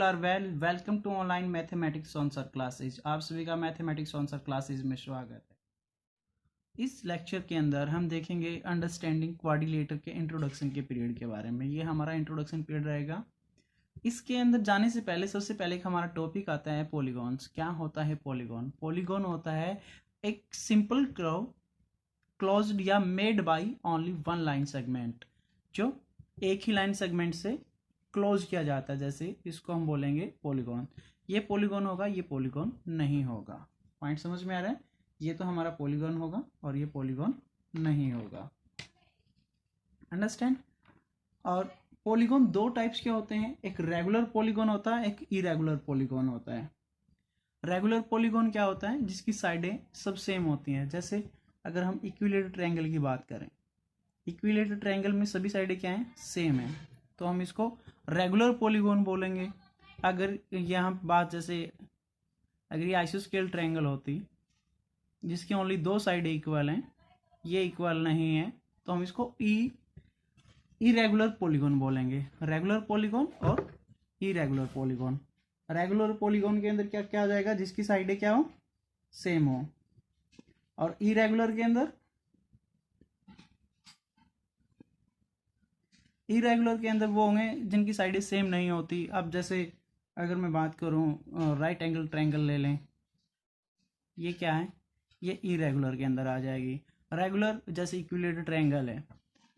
All are welcome to online mathematics on sir classes. आप सभी का मैथमेटिक्स ऑन सर क्लासेज में स्वागत है। इस लेक्चर के अंदर हम देखेंगे अंडरस्टैंडिंग क्वाड्रिलेटर के इंट्रोडक्शन के पीरियड के बारे में। ये हमारा इंट्रोडक्शन पीरियड रहेगा। इसके अंदर जाने से पहले सबसे पहले हमारा टॉपिक आता है पॉलीगॉन्स। क्या होता है पॉलीगॉन? पॉलीगॉन होता है एक सिंपल कर्व क्लोज्ड या made by only one line segment, जो एक ही लाइन सेगमेंट से क्लोज किया जाता है। जैसे इसको हम बोलेंगे पॉलीगॉन। ये पॉलीगॉन होगा, ये पॉलीगॉन नहीं होगा। पॉइंट समझ में आ रहा है? ये तो हमारा पॉलीगॉन होगा और ये पॉलीगॉन नहीं होगा। अंडरस्टैंड? और पॉलीगॉन दो टाइप्स के होते हैं, एक रेगुलर पॉलीगॉन होता है, एक इरेगुलर पॉलीगॉन होता है। रेगुलर पॉलीगॉन क्या होता है? जिसकी साइडें सब सेम होती हैं। जैसे अगर हम इक्विलेटरल ट्रायंगल की बात करें, इक्विलेटरल ट्रायंगल में सभी साइडें क्या हैं? सेम है, तो हम इसको रेगुलर पॉलीगॉन बोलेंगे। अगर यहाँ बात जैसे अगर ये आइसोस्केल ट्रायंगल होती जिसकी ओनली दो साइडें इक्वल हैं, ये इक्वल नहीं है, तो हम इसको इरेगुलर पॉलीगॉन बोलेंगे। रेगुलर पॉलीगॉन और इरेगुलर पॉलीगॉन। रेगुलर पॉलीगॉन के अंदर क्या क्या आ जाएगा? जिसकी साइडें क्या हो? सेम हो। और इरेगुलर के अंदर वो होंगे जिनकी साइडें सेम नहीं होती। अब जैसे अगर मैं बात करूं राइट एंगल ट्रायंगल ले लें, ये क्या है? ये इरेगुलर के अंदर आ जाएगी। रेगुलर जैसे इक्विलेटरल ट्रायंगल है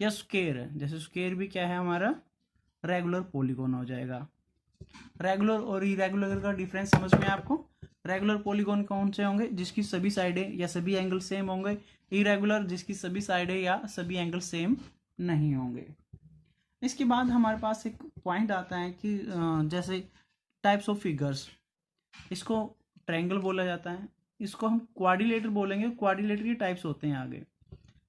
या स्क्वायर है, जैसे स्क्वायर भी क्या है हमारा? रेगुलर पॉलीगॉन हो जाएगा। रेगुलर और इरेगुलर का डिफरेंस समझ में आपको? रेगुलर पॉलीगॉन कौन से होंगे? जिसकी सभी साइडें या सभी एंगल सेम होंगे। इरेगुलर जिसकी सभी साइडें या सभी एंगल सेम नहीं होंगे। इसके बाद हमारे पास एक पॉइंट आता है कि जैसे टाइप्स ऑफ फिगर्स, इसको ट्रायंगल बोला जाता है, इसको हम क्वाड्रिलेटर बोलेंगे। क्वाड्रिलेटर के टाइप्स होते हैं आगे।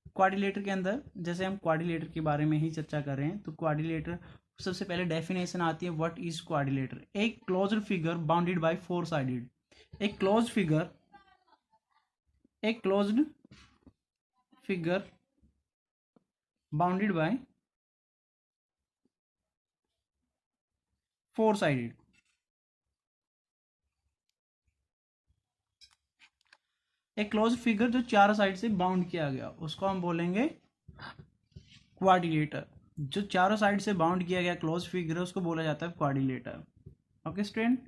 क्वाड्रिलेटर के अंदर जैसे हम क्वाड्रिलेटर के बारे में ही चर्चा कर रहे हैं, तो क्वाड्रिलेटर सबसे पहले डेफिनेशन आती है, व्हाट इज क्वाड्रिलेटर? एक closed figure bounded by four sided. एक closed figure bounded by four sided. एक क्लोज फिगर जो चारों साइड से बाउंड किया गया, उसको हम बोलेंगे क्वाड्रिलेटर। जो चारों साइड से बाउंड किया गया क्लोज फिगर है, उसको बोला जाता है क्वाड्रिलेटर। Okay student?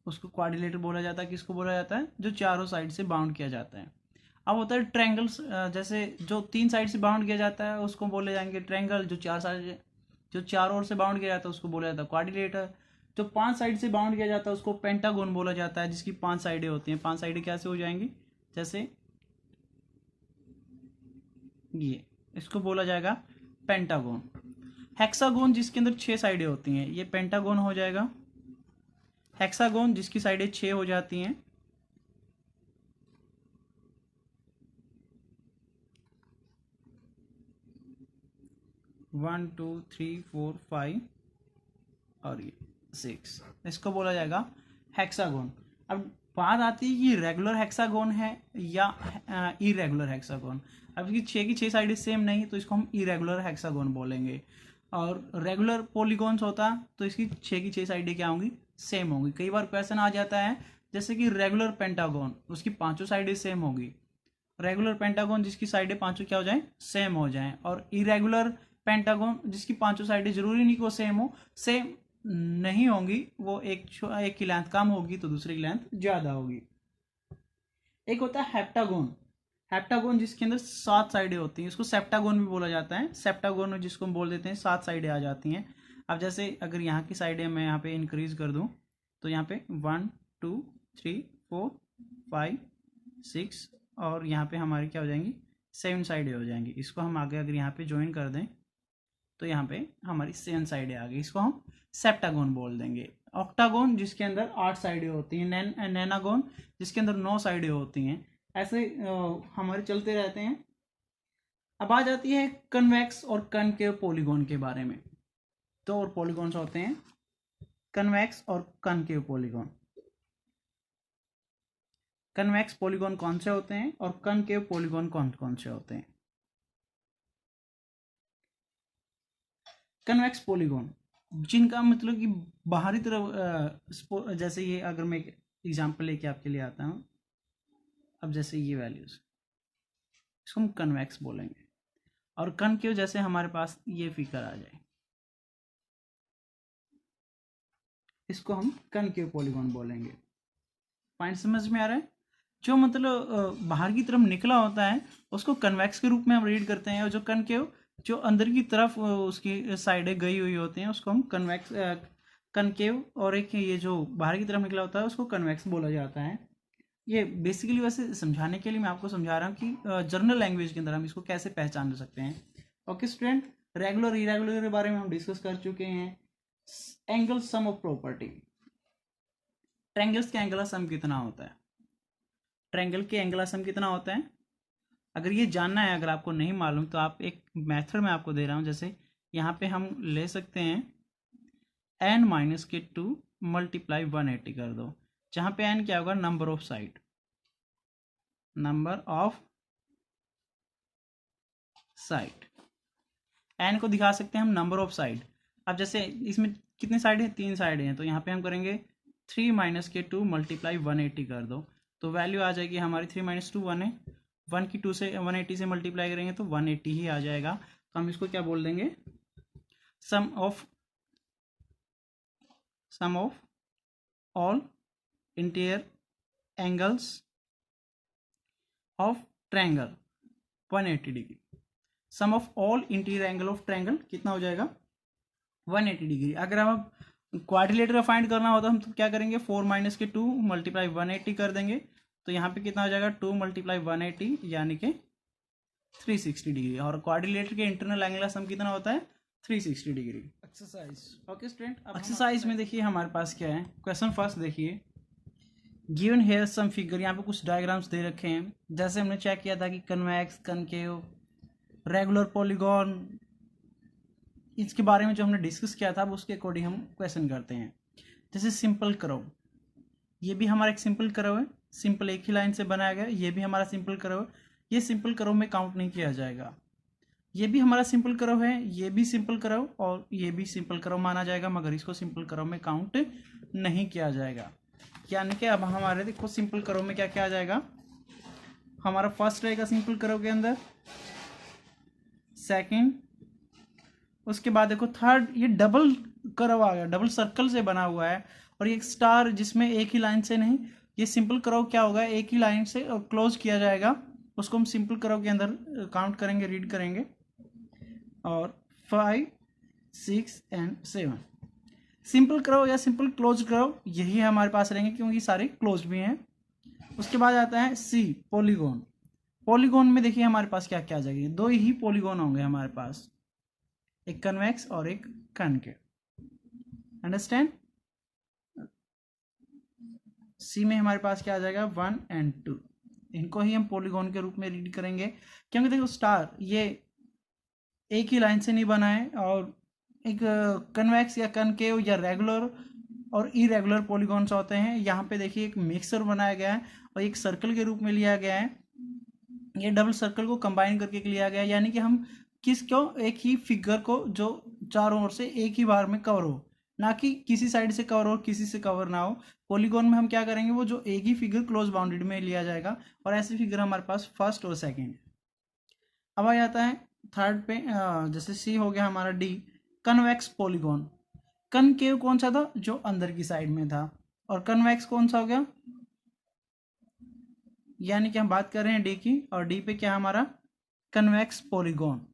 उसको क्वाड्रिलेटर बोला जाता है। किसको बोला जाता है? जो चारों साइड से बाउंड किया जाता है। अब होता है ट्रायंगल्स, जैसे जो तीन साइड से बाउंड किया जाता है उसको बोले जाएंगे ट्रायंगल। जो चार ओर से बाउंड किया जाता है उसको बोला जाता है क्वाड्रिलेटर। जो पांच साइड से बाउंड किया जाता है उसको पेंटागोन बोला जाता है, जिसकी पांच साइडें होती हैं। पांच साइडें कैसे हो जाएंगी? जैसे ये, इसको बोला जाएगा पेंटागोन। हेक्सागोन जिसके अंदर छह साइडें होती हैं, ये पेंटागोन हो जाएगा। हेक्सागोन जिसकी साइडें छह हो जाती हैं, one two three four five और ये सिक्स, इसको बोला जाएगा हेक्सागोन। अब बात आती है कि रेगुलर हेक्सागोन है या इरेगुलर हेक्सागोन। अब इसकी छः की छः साइडें सेम नहीं, तो इसको हम इरेगुलर हेक्सागोन बोलेंगे। और रेगुलर पॉलीगॉन्स होता तो इसकी छः की छः साइडें क्या होंगी? सेम होंगी। कई बार क्वेश्चन आ जाता है जैसे कि रेगुलर पेंटागोन, उसकी पांचों साइडें सेम होगी। रेगुलर पेंटागोन जिसकी साइडें पांचों क्या हो जाएं? सेम हो जाएं। और इरेगुलर पेंटागोन जिसकी पांचों साइडें जरूरी नहीं को सेम हो, सेम नहीं होंगी, वो एक की लेंथ कम होगी तो दूसरी की लेंथ ज्यादा होगी। एक होता है हेप्टागोन। हेप्टागोन जिसके अंदर सात साइडें होती हैं, इसको सेप्टागोन भी बोला जाता है। सेप्टागोन में जिसको हम बोल देते हैं सात साइडें आ जाती हैं। अब जैसे अगर यहाँ की साइडें मैं यहाँ पे इंक्रीज कर दूं, तो यहाँ पे 1 2 3 4 5 6 और यहाँ पे हमारी क्या हो जाएंगी? 7 साइडें हो जाएंगी। इसको हम आगे अगर यहाँ पे ज्वाइन कर दें तो यहाँ पे हमारी 7 साइडें आ गई। इसको हम सेप्टागोन बोल देंगे। ऑक्टागोन जिसके अंदर 8 साइडें होती हैं। नैनागोन जिसके अंदर 9 साइडें होती हैं। ऐसे हमारे चलते रहते हैं। अब आ जाती है कन्वेक्स और कनकेव पॉलीगॉन के बारे में। दो और पॉलीगॉन्स होते हैं, कन्वेक्स और कनकेव पॉलीगॉन। कन्वेक्स पॉलीगॉन कौन से होते हैं और कनकेव पॉलीगॉन कौन कौन से होते हैं। कन्वेक्स पॉलीगॉन जिनका मतलब कि बाहरी तरफ जैसे ये, अगर मैं एग्जांपल लेके आपके लिए आता हूँ, अब जैसे ये वैल्यूज, इसको हम कन्वेक्स बोलेंगे। और कनकेव जैसे हमारे पास ये फिगर आ जाए, इसको हम कनकेव पॉलीगॉन बोलेंगे। पॉइंट समझ में आ रहा है। जो मतलब बाहर की तरफ निकला होता है उसको कन्वेक्स के रूप में हम रीड करते हैं, और जो कनकेव जो अंदर की तरफ उसकी साइडें गई हुई होती हैं उसको हम कन्वेक्स कनकेव, और एक ये जो बाहर की तरफ निकला होता है उसको कन्वेक्स बोला जाता है। ये बेसिकली वैसे समझाने के लिए मैं आपको समझा रहा हूँ कि जर्नल लैंग्वेज के अंदर हम इसको कैसे पहचान सकते हैं। ओके स्टूडेंट, रेगुलर इरेगुलर के बारे में हम डिस्कस कर चुके हैं। Angle sum of property, triangles के एंगल सम कितना होता है, ट्रायंगल के एंगल सम कितना होता है, अगर ये जानना है, अगर आपको नहीं मालूम तो आप एक मेथड में आपको दे रहा हूँ। जैसे यहाँ पे हम ले सकते हैं n-2 मल्टीप्लाई 180 कर दो, जहाँ पे n क्या होगा, number of side, number of side, n को दिखा सकते हैं हम नंबर ऑफ साइड। अब जैसे इसमें कितने साइड है, 3 साइड हैं, तो यहाँ पे हम करेंगे 3-2 मल्टीप्लाई 180 कर दो, तो वैल्यू आ जाएगी हमारी 3-2 1 है, 1 की 2 से 180 से मल्टीप्लाई करेंगे तो 180 ही आ जाएगा। तो हम इसको क्या बोल देंगे, sum of all interior angles of triangle 180 degree. Sum of all interior angle of triangle कितना हो जाएगा, 180 डिग्री। अगर हम क्वाड्रिलेटरल फाइंड करना होता हम तो क्या करेंगे, 4-2 मल्टीप्लाई 180 कर देंगे, तो यहाँ पे कितना हो जाएगा, 2 मल्टीप्लाई 180 यानी कि 360 डिग्री। और क्वाड्रिलेटर के इंटरनल एंगल सम कितना होता है, 360 degree. Exercise, okay student, exercise में देखिए हमारे पास क्या है, क्वेश्चन फर्स्ट देखिए, गिवन हेयर सम फिगर, यहाँ पे कुछ डायग्राम्स दे रखे हैं। जैसे हमने चेक किया था कि कन्वेक्स, कनकेव, रेगुलर पॉलीगॉन, इसके बारे में जो हमने डिस्कस किया था अब उसके अकॉर्डिंग हम क्वेश्चन करते हैं। जैसे सिंपल कर्व, ये भी हमारा एक सिंपल कर्व है, सिंपल एक ही लाइन से बनाया गया, ये भी हमारा सिंपल कर्व है, ये सिंपल कर्व में काउंट नहीं किया जाएगा। ये भी हमारा सिंपल कर्व है, ये भी सिंपल कर्व और ये भी सिंपल कर्व माना जाएगा, मगर इसको सिंपल कर्व में काउंट नहीं किया जाएगा। यानी कि अब हमारे देखो सिंपल कर्व में क्या क्या आ जाएगा, हमारा फर्स्ट रहेगा सिंपल कर्व के अंदर, सेकंड, उसके बाद देखो थर्ड, ये डबल कर्व आ गया, डबल सर्कल से बना हुआ है, और ये स्टार जिसमें एक ही लाइन से नहीं, ये सिंपल कर्व क्या होगा, एक ही लाइन से क्लोज किया जाएगा, उसको हम सिंपल कर्व के अंदर काउंट करेंगे, रीड करेंगे। और 5, 6 एंड 7 सिंपल कर्व या सिंपल क्लोज कर्व यही हमारे पास रहेंगे क्योंकि सारे क्लोज भी हैं। उसके बाद आता है सी, पॉलीगॉन। पॉलीगॉन में देखिए हमारे पास क्या क्या आ जाएगी, 2 ही पॉलीगॉन होंगे हमारे पास, एक कन्वेक्स और एक कनकेव। अंडरस्टैंड, सी में हमारे पास क्या आ जाएगा, 1 और 2, इनको ही हम पॉलीगॉन के रूप में रीड करेंगे, क्योंकि देखो स्टार ये एक ही लाइन से नहीं बना है, और एक कन्वेक्स या कनकेव या रेगुलर और इरेगुलर पॉलीगॉन्स होते हैं। यहाँ पे देखिए एक मिक्सर बनाया गया है और एक सर्कल के रूप में लिया गया है, ये डबल सर्कल को कंबाइन करके लिया गया है, यानी कि हम एक ही फिगर को जो चारों ओर से एक ही बार में कवर हो, ना कि किसी साइड से कवर हो किसी से कवर ना हो। पॉलीगॉन में हम क्या करेंगे, वो जो एक ही फिगर क्लोज बाउंडेड में लिया जाएगा, और ऐसे फिगर हमारे पास फर्स्ट और सेकंड। अब आ जाता है थर्ड पे, जैसे सी हो गया हमारा, डी, कन्वेक्स पॉलीगॉन। कनकेव कौन सा था, जो अंदर की साइड में था, और कन्वेक्स कौन सा हो गया, यानी कि हम बात कर रहे हैं डी की, और डी पे क्या हमारा, कन्वेक्स पॉलीगॉन।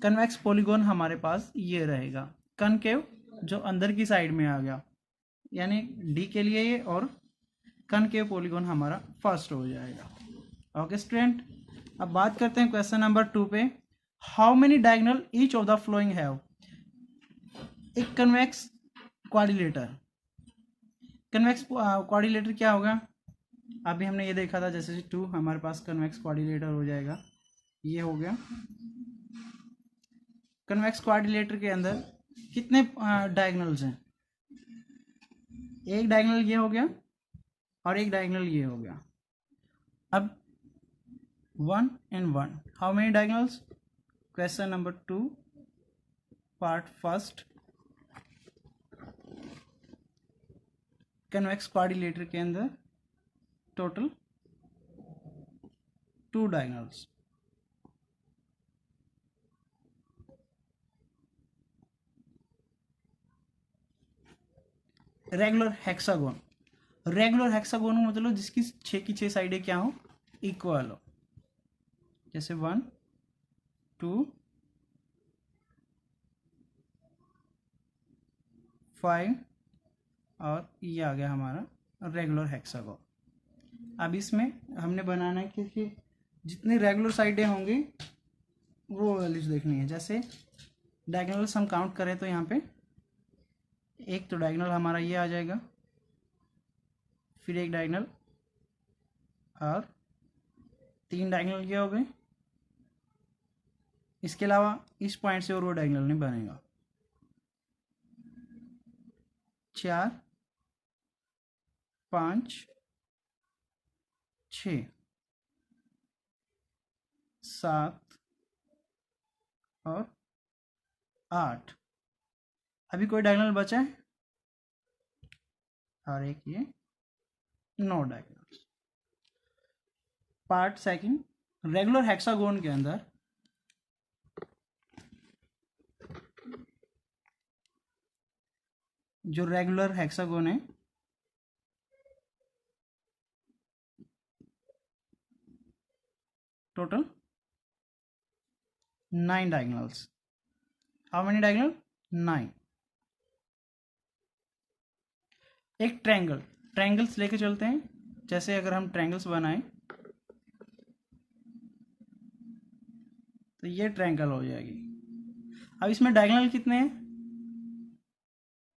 कन्वेक्स पॉलीगॉन हमारे पास ये रहेगा, कनकेव जो अंदर की साइड में आ गया, यानी डी के लिए ये, और कनकेव पॉलीगॉन हमारा फर्स्ट हो जाएगा। ओके स्टूडेंट, अब बात करते हैं क्वेश्चन नंबर 2 पे, how many diagonal each of the flowing have. एक कन्वेक्स क्वाड्रिलेटर, कन्वेक्स क्वाड्रिलेटर क्या होगा, अभी हमने ये देखा था, जैसे 2 हमारे पास कन्वेक्स क्वाड्रिलेटर हो जाएगा, ये हो गया। कन्वेक्स क्वाड्रिलेटर के अंदर कितने डायगोनल्स हैं, एक डायगोनल ये हो गया और एक डायगोनल ये हो गया, अब 1 and 1, how many diagonals? Question number 2, part first. Convex quadrilateral के अंदर total 2 diagonals. Regular hexagon, regular hexagon मतलब जिसकी 6 की 6 साइडें क्या हो, इक्वल हो, जैसे 1 2 5 और ये आ गया हमारा रेगुलर हेक्सागोन। अब इसमें हमने बनाना है क्योंकि जितनी रेगुलर साइडें होंगी वो वैल्यूज देखनी है। जैसे डायगोनल्स हम काउंट करें तो यहाँ पे एक तो डायगोनल हमारा ये आ जाएगा, फिर एक डायगोनल और 3 डायगोनल ये हो गए। इसके अलावा इस पॉइंट से और वो डायगोनल नहीं बनेगा। 4 5 6 7 और 8। अभी कोई डायगोनल बचा है और एक ये 9 diagonals. Part second, regular hexagon के अंदर जो रेगुलर हेक्सागोन है total 9 diagonals. How many diagonal? 9। एक ट्रायंगल, ट्रायंगल्स लेके चलते हैं। जैसे अगर हम ट्रायंगल्स बनाएं तो ये ट्रायंगल हो जाएगी। अब इसमें डायगोनल कितने हैं?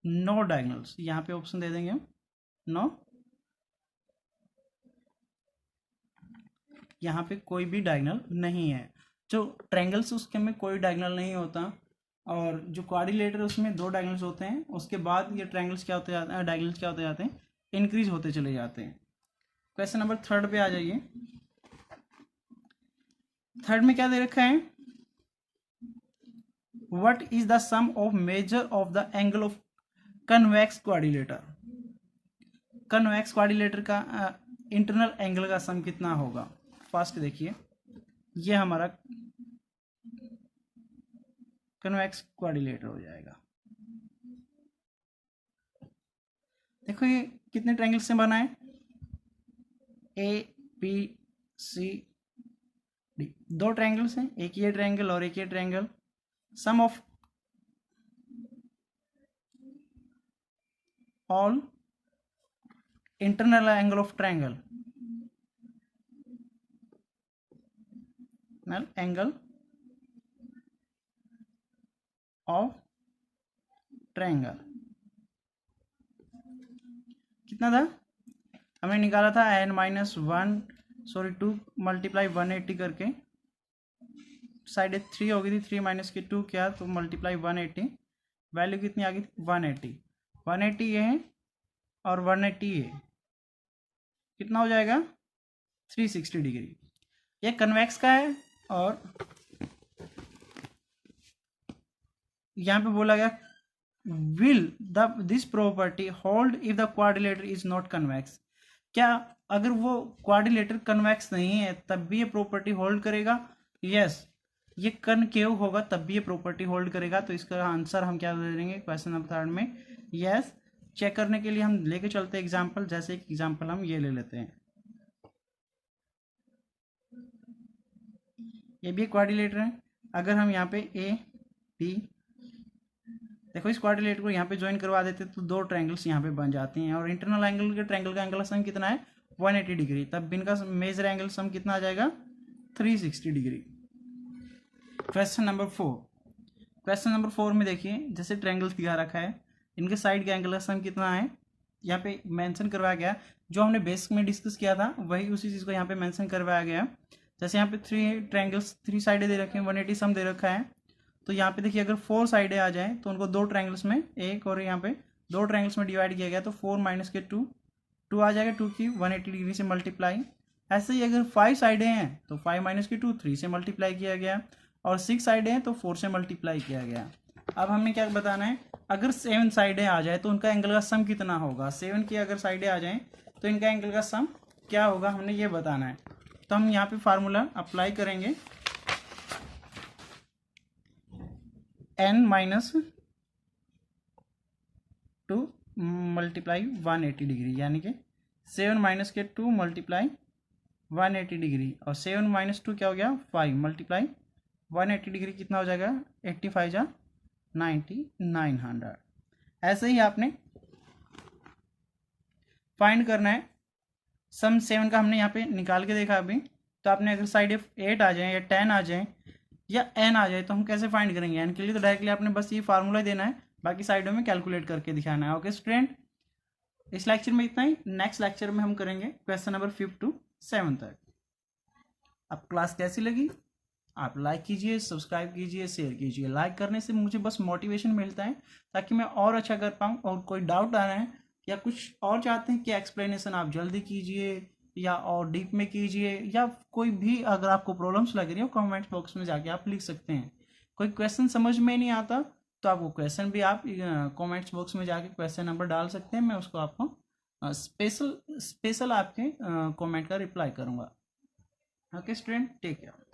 9 डायगोनल्स। यहाँ पे ऑप्शन दे देंगे हम 9। यहाँ पे कोई भी डायगोनल नहीं है। जो ट्रायंगल्स उसके में कोई डायगोनल नहीं होता, और जो क्वाड्रिलेटर उसमें 2 डायगोनल्स होते हैं। उसके बाद ये ट्रायंगल्स क्या होते जाते हैं, डायगोनल्स क्या होते जाते हैं, इंक्रीज होते चले जाते हैं। क्वेश्चन नंबर 3 पे आ जाइए। 3 में क्या दे रखा है? What is the sum of measure of the angle of convex quadrilateral. Convex quadrilateral का इंटरनल एंगल का सम कितना होगा? फर्स्ट देखिए, ये हमारा कन्वेक्स क्वाड्रिलेटर हो जाएगा। देखो ये कितने ट्रायंगल से बना है? ABCD, 2 ट्रायंगल्स हैं, एक ये ट्रायंगल और एक ये triangle. Sum of all internal angle of triangle, angle of triangle कितना था? हमने निकाला था n-1 मल्टीप्लाई 180 करके। साइड 3 हो गई थी, 3 माइनस के 2 क्या, तो मल्टीप्लाई 180। वैल्यू कितनी आ गई थी? 180। 180 ये है और 180 ये, कितना हो जाएगा? 360 डिग्री। ये कन्वेक्स का है। और यहाँ पे बोला गया will this property hold if the quadrilateral is not convex। क्या अगर वो क्वाड्रिलेटर कन्वेक्स नहीं है तब भी ये प्रॉपर्टी होल्ड करेगा? यस। ये कनकेव होगा तब भी ये प्रॉपर्टी होल्ड करेगा। तो इसका आंसर हम क्या दे देंगे क्वेश्चन नंबर 3 में? यस। चेक करने के लिए हम लेके चलते हैं एग्जाम्पल। जैसे एक एग्जाम्पल हम ये ले लेते हैं। ये भी क्वाड्रिलेटर है। अगर हम यहाँ पे ए बी, देखो इस क्वाड्रिलेटर को यहाँ पे ज्वाइन करवा देते तो 2 ट्रायंगल्स यहाँ पे बन जाते हैं। और इंटरनल एंगल के ट्रायंगल का एंगल सम कितना है? 180 डिग्री। तब इनका मेजर एंगल सम कितना आ जाएगा? 360 degree. Question number 4। Question number 4 में देखिए, जैसे ट्रायंगल्स दिखा रखा है, इनके साइड के एंगल का सम कितना है यहाँ पे मेंशन करवाया गया। जो हमने बेसिक में डिस्कस किया था वही उसी चीज़ को यहाँ पे मेंशन करवाया गया। जैसे यहाँ पे 3 ट्रायंगल्स 3 साइडें दे रखे हैं, 180 सम दे रखा है। तो यहाँ पे देखिए अगर 4 साइडें आ जाए तो उनको 2 ट्रायंगल्स में, एक और यहाँ पे 2 ट्रायंगल्स में डिवाइड किया गया। तो 4 माइनस के 2 आ जाएगा। 2 की 180 डिग्री से मल्टीप्लाई ऐसे ही अगर 5 साइडें हैं तो 5 माइनस की 2 3 से मल्टीप्लाई किया गया, और 6 साइडें हैं तो 4 से मल्टीप्लाई किया गया। अब हमने क्या बताना है, अगर 7 साइडें आ जाए तो उनका एंगल का सम कितना होगा। 7 की अगर साइडें आ जाएं तो इनका एंगल का सम क्या होगा, हमने ये बताना है। तो हम यहाँ पे फार्मूला अप्लाई करेंगे, n माइनस 2 मल्टीप्लाई 180 डिग्री, यानी कि 7 माइनस के 2 मल्टीप्लाई 180 डिग्री, और 7 माइनस 2 क्या हो गया 5 मल्टीप्लाई 180 डिग्री कितना हो जाएगा 85 जा 9,900। ऐसे ही आपने फाइंड करना है सम 7 का, हमने यहाँ पे निकाल के देखा अभी। तो आपने अगर साइड 8 आ जाए या 10 आ जाए या n आ जाए तो हम कैसे फाइंड करेंगे। n के लिए तो डायरेक्टली आपने बस ये फार्मूला देना है, बाकी साइडों में कैलकुलेट करके दिखाना है। ओके स्टूडेंट, इस लेक्चर में इतना ही। नेक्स्ट लेक्चर में हम करेंगे क्वेश्चन नंबर 5 to 7 तक। अब क्लास कैसी लगी आप लाइक कीजिए, सब्सक्राइब कीजिए, शेयर कीजिए। लाइक करने से मुझे बस मोटिवेशन मिलता है ताकि मैं और अच्छा कर पाऊँ। और कोई डाउट आ रहा है या कुछ और चाहते हैं कि एक्सप्लेनेशन आप जल्दी कीजिए या और डीप में कीजिए, या कोई भी अगर आपको प्रॉब्लम्स लग रही हो कमेंट बॉक्स में जाके आप लिख सकते हैं। कोई क्वेश्चन समझ में नहीं आता तो आपको क्वेश्चन भी आप कमेंट्स बॉक्स में जाके क्वेश्चन नंबर डाल सकते हैं, मैं उसको आपको स्पेशल आपके कमेंट का रिप्लाई करूँगा। Okay student, take care.